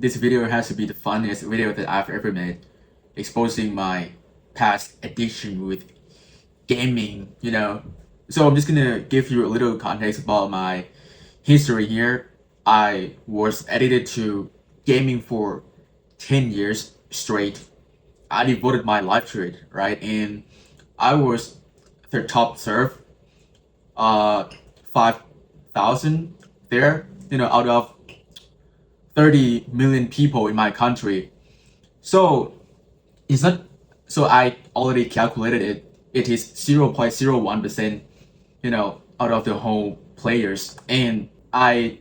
this video has to be the funniest video that I've ever made, exposing my past addiction with gaming. So I'm just gonna give you a little context about my history here. I was addicted to gaming for 10 years straight. I devoted my life to it, right? And I was the top serve, 5,000 there, out of 30 million people in my country. So it's not, so I already calculated it. It is 0.01%, out of the whole players. And I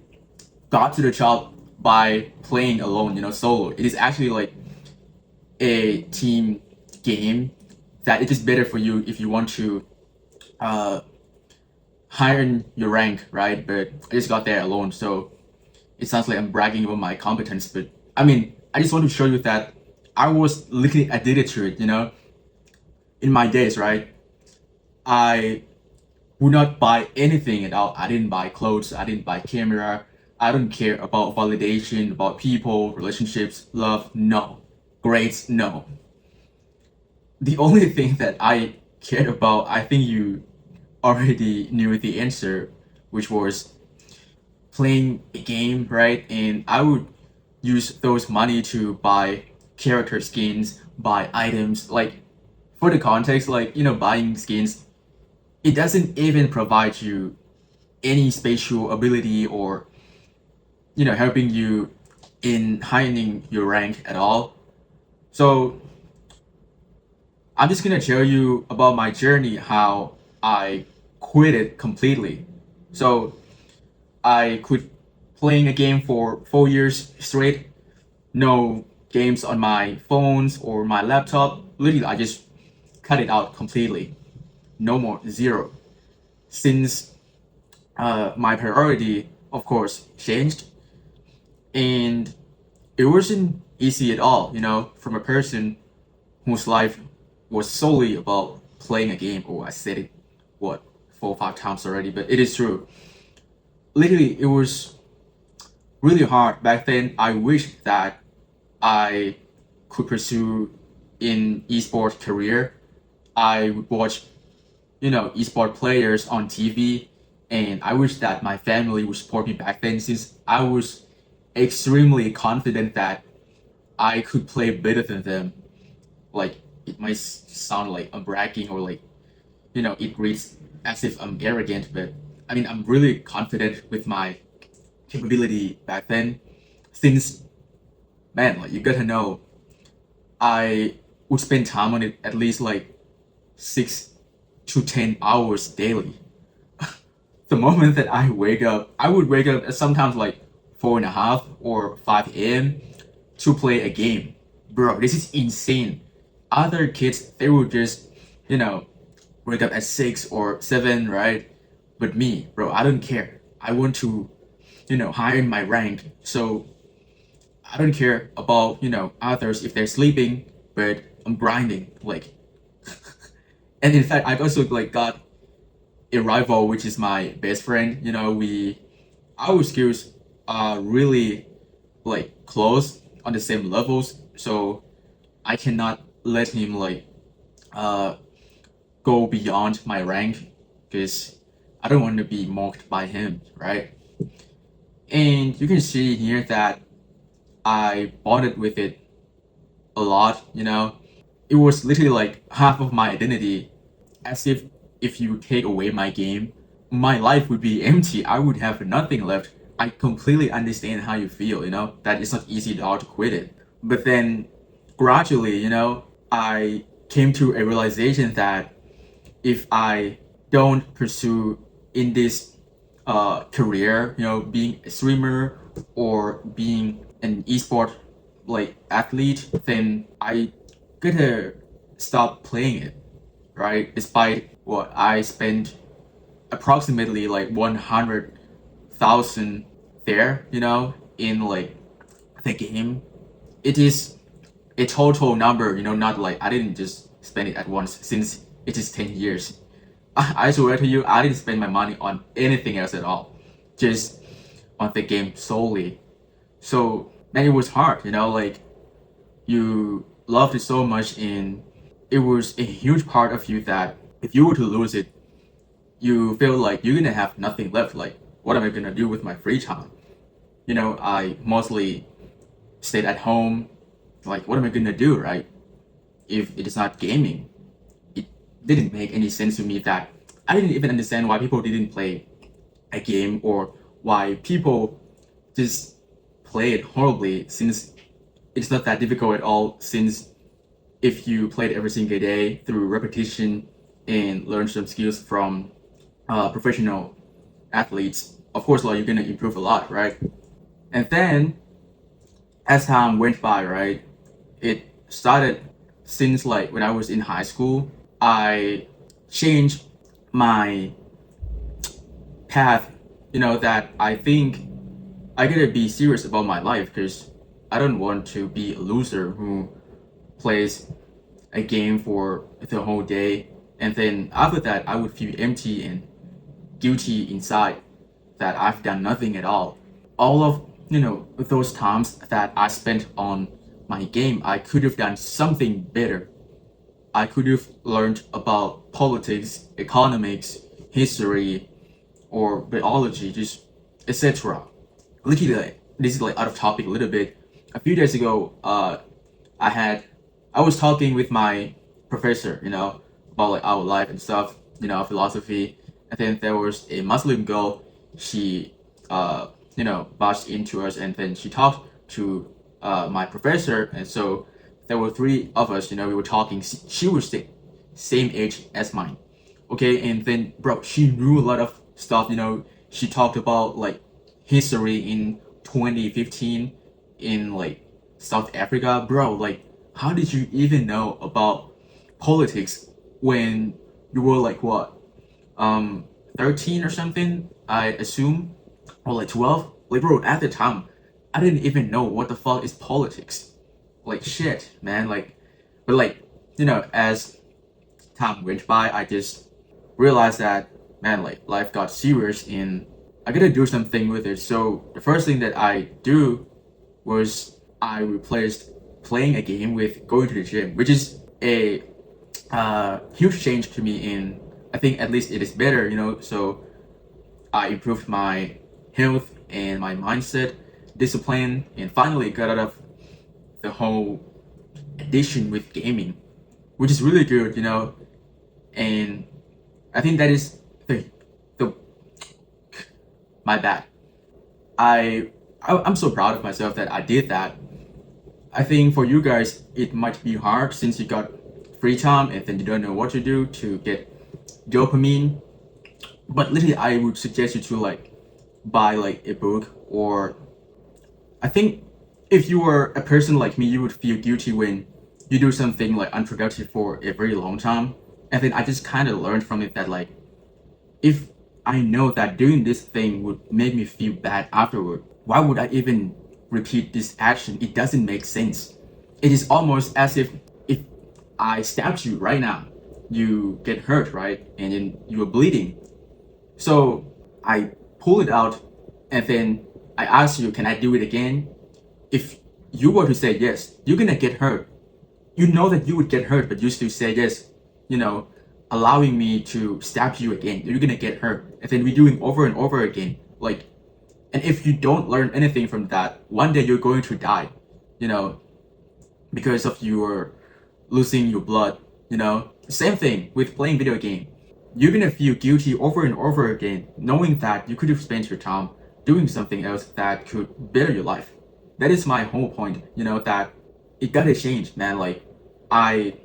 got to the top by playing alone, solo. It is actually like a team game that it is better for you if you want to uh, higher your rank, right? But I just got there alone, so it sounds like I'm bragging about my competence. But I mean, I just want to show you that I was literally addicted to it. In my days, right? I would not buy anything at all. I didn't buy clothes. I didn't buy camera. I don't care about validation, about people, relationships, love. No. Grades. No. The only thing that I cared about, I think you already knew the answer, which was playing a game, right? And I would use those money to buy character skins, buy items. Like, for the context, like, buying skins, it doesn't even provide you any spatial ability or, helping you in heightening your rank at all. So I'm just gonna tell you about my journey, how I quit it completely. So I quit playing a game for 4 years straight. No games on my phones or my laptop. Literally, I just cut it out completely. No more, zero. Since my priority, of course, changed, and it wasn't easy at all. From a person whose life was solely about playing a game. Oh, I said it, what, 4 or 5 times already, but it is true. Literally, it was really hard back then. I wish that I could pursue in esports career. I would watch, esport players on TV, and I wish that my family would support me back then, since I was extremely confident that I could play better than them. Like, it might sound like I'm bragging, or like, it reads as if I'm arrogant, but I mean, I'm really confident with my capability back then. Since, man, like, you gotta know, I would spend time on it at least like 6 to 10 hours daily. The moment that I wake up, I would wake up at sometimes like 4:30 or 5 a.m. to play a game. Bro, this is insane. Other kids, they would just, you know, wake up at 6 or 7, right? But me, bro, I don't care. I want to, higher my rank. So I don't care about, others if they're sleeping, but I'm grinding. Like, and in fact, I also like got a rival, which is my best friend. Our skills are really like close on the same levels. So I cannot let him like uh go beyond my rank, because I don't want to be mocked by him, right? And you can see here that I bonded with it a lot. It was literally like half of my identity, as if you take away my game, my life would be empty. I would have nothing left. I completely understand how you feel, that it's not easy at all to quit it. But then gradually, I came to a realization that if I don't pursue in this career, being a streamer or being an esport like athlete, then I gotta stop playing it, right? Despite what I spent approximately like 100,000 there, in like the game. It is a total number, not like I didn't just spend it at once, since it is 10 years. I swear to you, I didn't spend my money on anything else at all, just on the game solely. So man, it was hard, you know, like you loved it so much and it was a huge part of you that if you were to lose it, you feel like you're gonna have nothing left. Like, what am I gonna do with my free time? You know, I mostly stayed at home. Like, what am I gonna do, right? If it is not gaming, it didn't make any sense to me that I didn't even understand why people didn't play a game or why people just play it horribly since it's not that difficult at all. Since if you play it every single day through repetition and learn some skills from professional athletes, of course, like you're gonna improve a lot, right? And then as time went by, right, it started since like when I was in high school. I changed my path, you know, that I think I gotta be serious about my life because I don't want to be a loser who plays a game for the whole day and then after that I would feel empty and guilty inside that I've done nothing at all. All of, you know, those times that I spent on my game, I could have done something better. I could have learned about politics, economics, history, or biology, just etc. Literally, this is like out of topic a little bit. A few days ago, I had I was talking with my professor, you know, about like our life and stuff, you know, philosophy. And then there was a Muslim girl. She, you know, barged into us, and then she talked to my professor, and so there were three of us. You know, we were talking. She was the same age as mine. Okay, and then bro, she knew a lot of stuff. You know, she talked about like history in 2015 in like South Africa, bro. Like, how did you even know about politics when you were like what, 13 or something? I assume, or like 12. Like, bro, at the time, I didn't even know what the fuck is politics. Like, shit, man. Like, but like, you know, as time went by, I just realized that, man, like life got serious and I gotta do something with it. So the first thing that I do was I replaced playing a game with going to the gym, which is a huge change to me. In I think at least it is better, you know. So I improved my health and my mindset, discipline, and finally got out of the whole addiction with gaming, which is really good, you know. And I think that is the my bad. I'm so proud of myself that I did that. I think for you guys it might be hard since you got free time and then you don't know what to do to get dopamine. But literally I would suggest you to like buy like a book, or I think if you were a person like me, you would feel guilty when you do something like unproductive for a very long time. And then I just kind of learned from it that like if I know that doing this thing would make me feel bad afterward, why would I even repeat this action? It doesn't make sense. It is almost as if I stabbed you right now, you get hurt, right? And then you are bleeding. So I pull it out and then I ask you, can I do it again? If you were to say yes, you're gonna get hurt. You know that you would get hurt, but you still say yes, you know, allowing me to stab you again, you're gonna get hurt. And then we're doing over and over again. Like, and if you don't learn anything from that, one day you're going to die, you know, because of your losing your blood, you know. Same thing with playing video game. You're gonna feel guilty over and over again, knowing that you could have spent your time doing something else that could better your life. That is my whole point, you know, that it gotta change, man. Like, I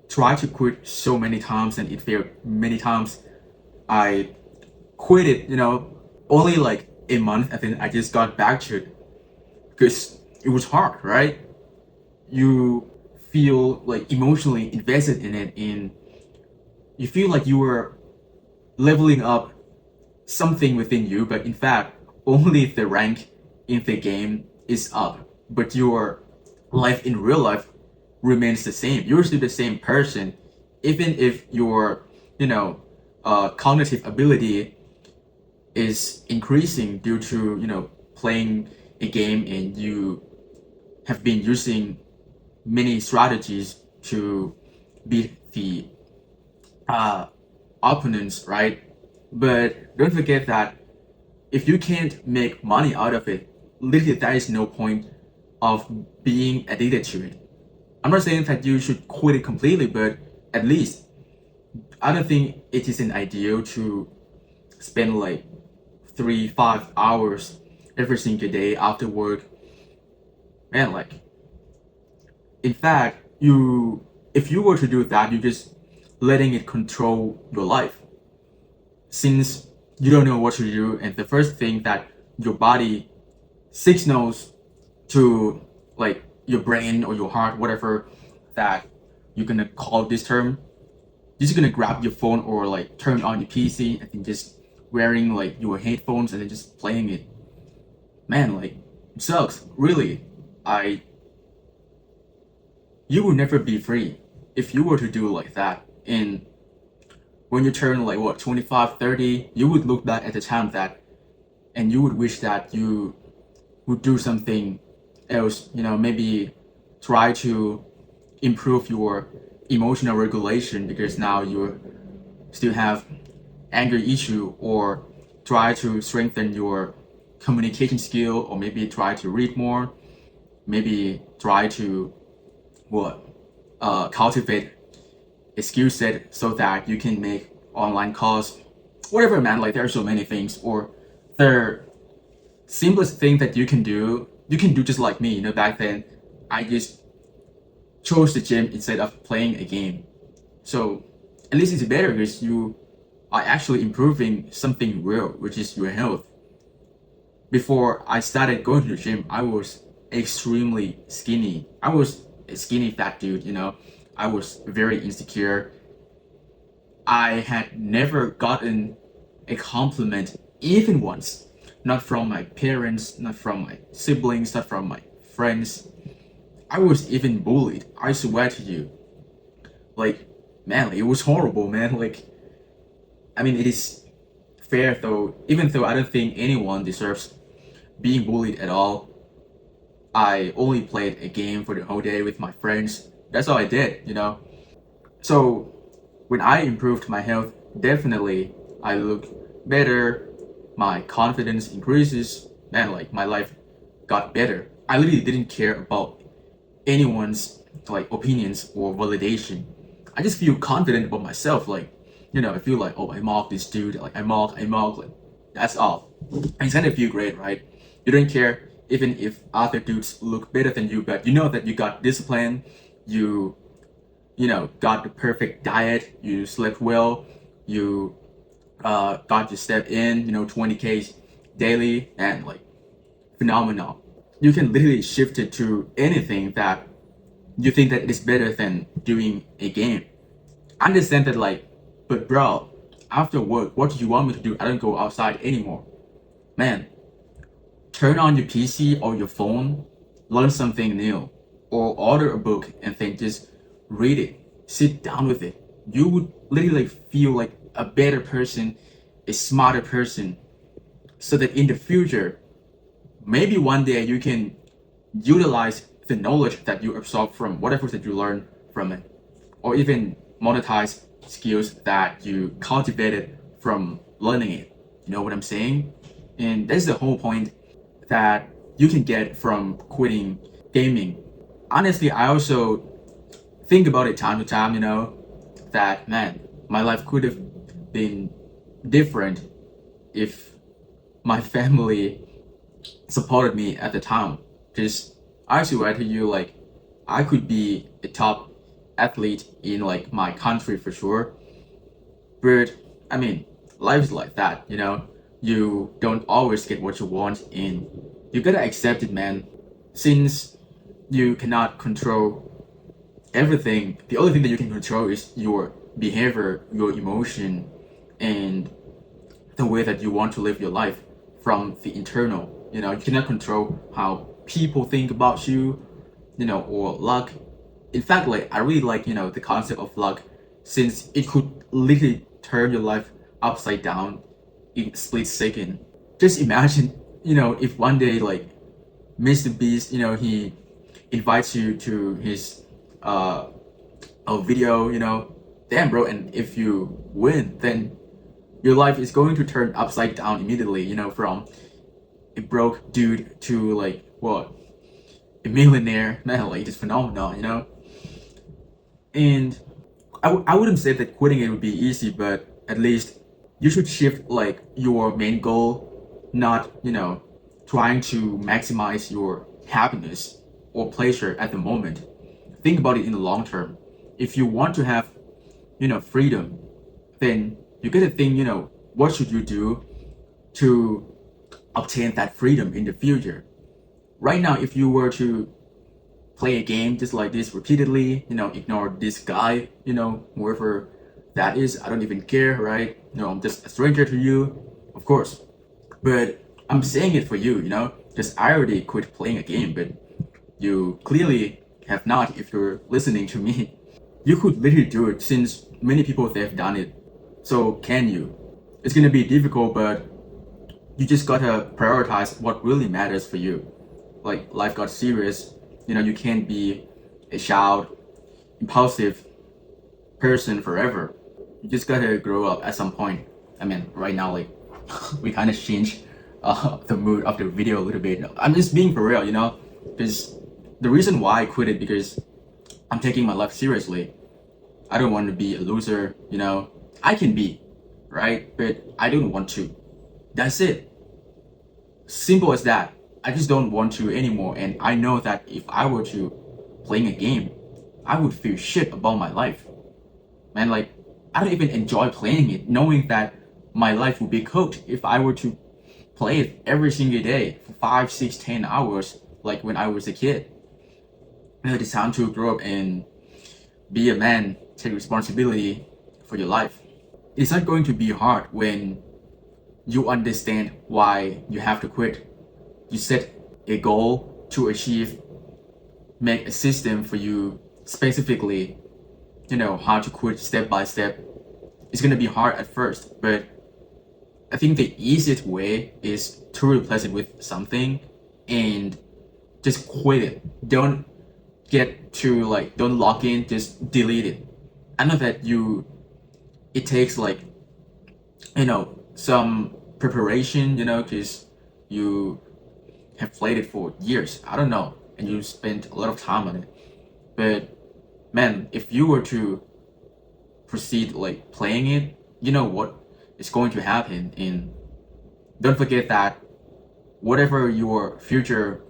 tried to quit so many times and it failed many times. I quit it, you know, only like a month and then I just got back to it because it was hard, right? You feel like emotionally invested in it and you feel like you were leveling up something within you, but in fact, only the rank in the game is up, but your life in real life remains the same. You're still the same person, even if your, you know, cognitive ability is increasing due to, you know, playing a game and you have been using many strategies to beat the uh, opponents, right? But don't forget that if you can't make money out of it, literally there is no point of being addicted to it. I'm not saying that you should quit it completely, but at least I don't think it is an ideal to spend like 3-5 hours every single day after work. Man, like in fact, you if you were to do that, you're just letting it control your life. Since you don't know what to do, and the first thing that your body signals to like your brain or your heart, whatever that you're gonna call this term, you're just gonna grab your phone or like turn on your PC and then just wearing like your headphones and then just playing it. Man, like it sucks. Really. I You will never be free if you were to do like that. And when you turn like what 25, 30, you would look back at the time that and you would wish that you would do something else, maybe try to improve your emotional regulation because now you still have anger issue, or try to strengthen your communication skill, or maybe try to read more, maybe try to what cultivate a skill set so that you can make online calls, whatever, man. Like there are so many things, or the simplest thing that you can do just like me. Back then I just chose the gym instead of playing a game. So at least it's better because you are actually improving something real, which is your health. Before I started going to the gym, I was extremely skinny. I was a skinny fat dude. I was very insecure. I had never gotten a compliment even once. Not from my parents, not from my siblings, not from my friends. I was even bullied. I swear to you. Like, man, it was horrible, man. Like, I mean, it is fair though, even though I don't think anyone deserves being bullied at all. I only played a game for the whole day with my friends. That's all I did. So when I improved my health, definitely I look better, my confidence increases, and like my life got better. I literally didn't care about anyone's like opinions or validation. I just feel confident about myself. Like, I feel like, oh, I mock this dude. Like I mock. Like that's all. And it's kind of feel great, right? You don't care even if other dudes look better than you, but you know that you got discipline. You got the perfect diet. You slept well. You got to step in. 20Ks daily, and like phenomenal. You can literally shift it to anything that you think that it's better than doing a game. I understand that, like, but bro, after work, what do you want me to do? I don't go outside anymore. Man, turn on your PC or your phone, learn something new, or order a book and then just read it. Sit down with it. You would literally feel like a better person, a smarter person, so that in the future, maybe one day you can utilize the knowledge that you absorb from whatever that you learn from it, or even monetize skills that you cultivated from learning it. You know what I'm saying? And that's the whole point that you can get from quitting gaming. Honestly, I also think about it time to time, that man, my life could have been different if my family supported me at the time. Because I swear to you, like, I could be a top athlete in like my country for sure. But I mean, life is like that. You don't always get what you want, and you gotta accept it, man. Since you cannot control everything, the only thing that you can control is your behavior, your emotion, and the way that you want to live your life from the internal. You cannot control how people think about you, or luck. In fact, like I really like, the concept of luck, since it could literally turn your life upside down in a split second. Just imagine, if one day like Mr. Beast, he invites you to his a video, damn bro, and if you win, then your life is going to turn upside down immediately, from a broke dude to like what, a millionaire. Man, like it's phenomenal, and I wouldn't say that quitting it would be easy, but at least you should shift like your main goal, not trying to maximize your happiness or pleasure at the moment. Think about it in the long term. If you want to have freedom, then you gotta think, what should you do to obtain that freedom in the future. Right now, if you were to play a game just like this repeatedly, ignore this guy, whoever that is, I don't even care, right? I'm just a stranger to you, of course. But I'm saying it for you, because I already quit playing a game, but you clearly have not if you're listening to me. You could literally do it since many people they've done it. So can you? It's gonna be difficult, but you just gotta prioritize what really matters for you. Like life got serious, you can't be a child, impulsive person forever. You just gotta grow up at some point. I mean, right now, like we kind of changed the mood of the video a little bit. I'm just being for real, because the reason why I quit it because I'm taking my life seriously. I don't want to be a loser, I can be, right? But I don't want to. That's it. Simple as that. I just don't want to anymore. And I know that if I were to playing a game, I would feel shit about my life. Man, like I don't even enjoy playing it, knowing that my life would be cooked if I were to play it every single day for 5, 6, 10 hours, like when I was a kid. It's time to grow up and be a man, take responsibility for your life. It's not going to be hard when you understand why you have to quit. You set a goal to achieve, make a system for you specifically, how to quit step by step. It's gonna be hard at first, but I think the easiest way is to replace it with something and just quit it. Don't don't log in, just delete it. I know that it takes like, some preparation, because you have played it for years. I don't know, and you spent a lot of time on it. But man, if you were to proceed like playing it, you know what is going to happen. And don't forget that whatever your future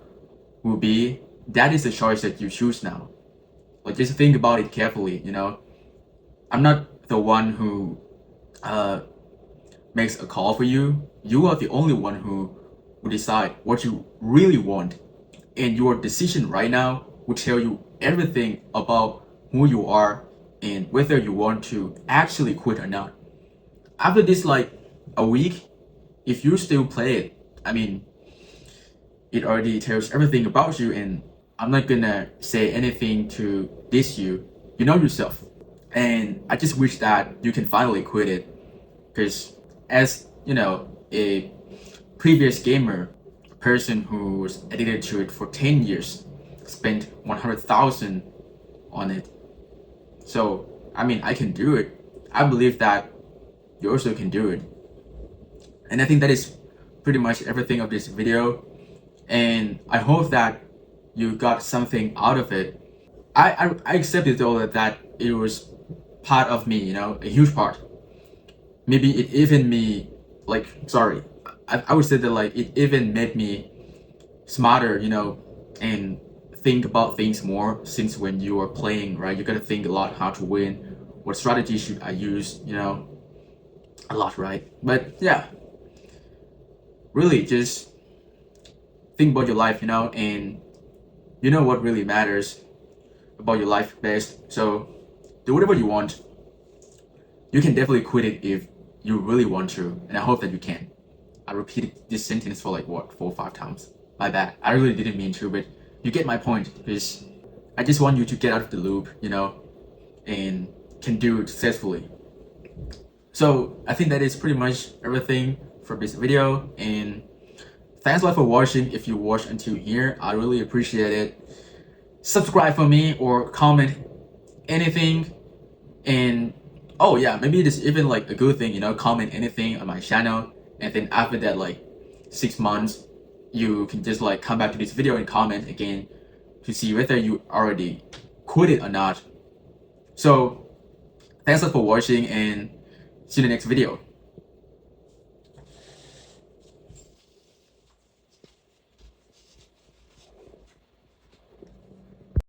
will be, that is the choice that you choose now. Like just think about it carefully, I'm not the one who makes a call for you. You are the only one who will decide what you really want. And your decision right now will tell you everything about who you are and whether you want to actually quit or not. After this like a week, if you still play it, I mean, it already tells everything about you, and I'm not gonna say anything to diss you. You know yourself. And I just wish that you can finally quit it. Because as a previous gamer, a person who was addicted to it for 10 years, spent 100,000 on it. So, I mean, I can do it. I believe that you also can do it. And I think that is pretty much everything of this video. And I hope that you got something out of it. I accepted though that it was part of me, a huge part. Maybe it even I would say that like it even made me smarter, and think about things more. Since when you are playing, right, you gotta think a lot how to win, what strategy should I use, a lot, right? But yeah, really just think about your life, and what really matters about your life best. So do whatever you want. You can definitely quit it if you really want to, and I hope that you can. I repeated this sentence for like what, 4 or 5 times. My bad. I really didn't mean to, but you get my point. Because I just want you to get out of the loop, and can do it successfully. So I think that is pretty much everything for this video, and thanks a lot for watching. If you watched until here, I really appreciate it. subscribe for me or comment anything. And oh yeah, maybe it is even like a good thing, comment anything on my channel, and then after that, like 6 months, you can just like come back to this video and comment again to see whether you already quit it or not. So thanks a lot for watching, and see you in the next video.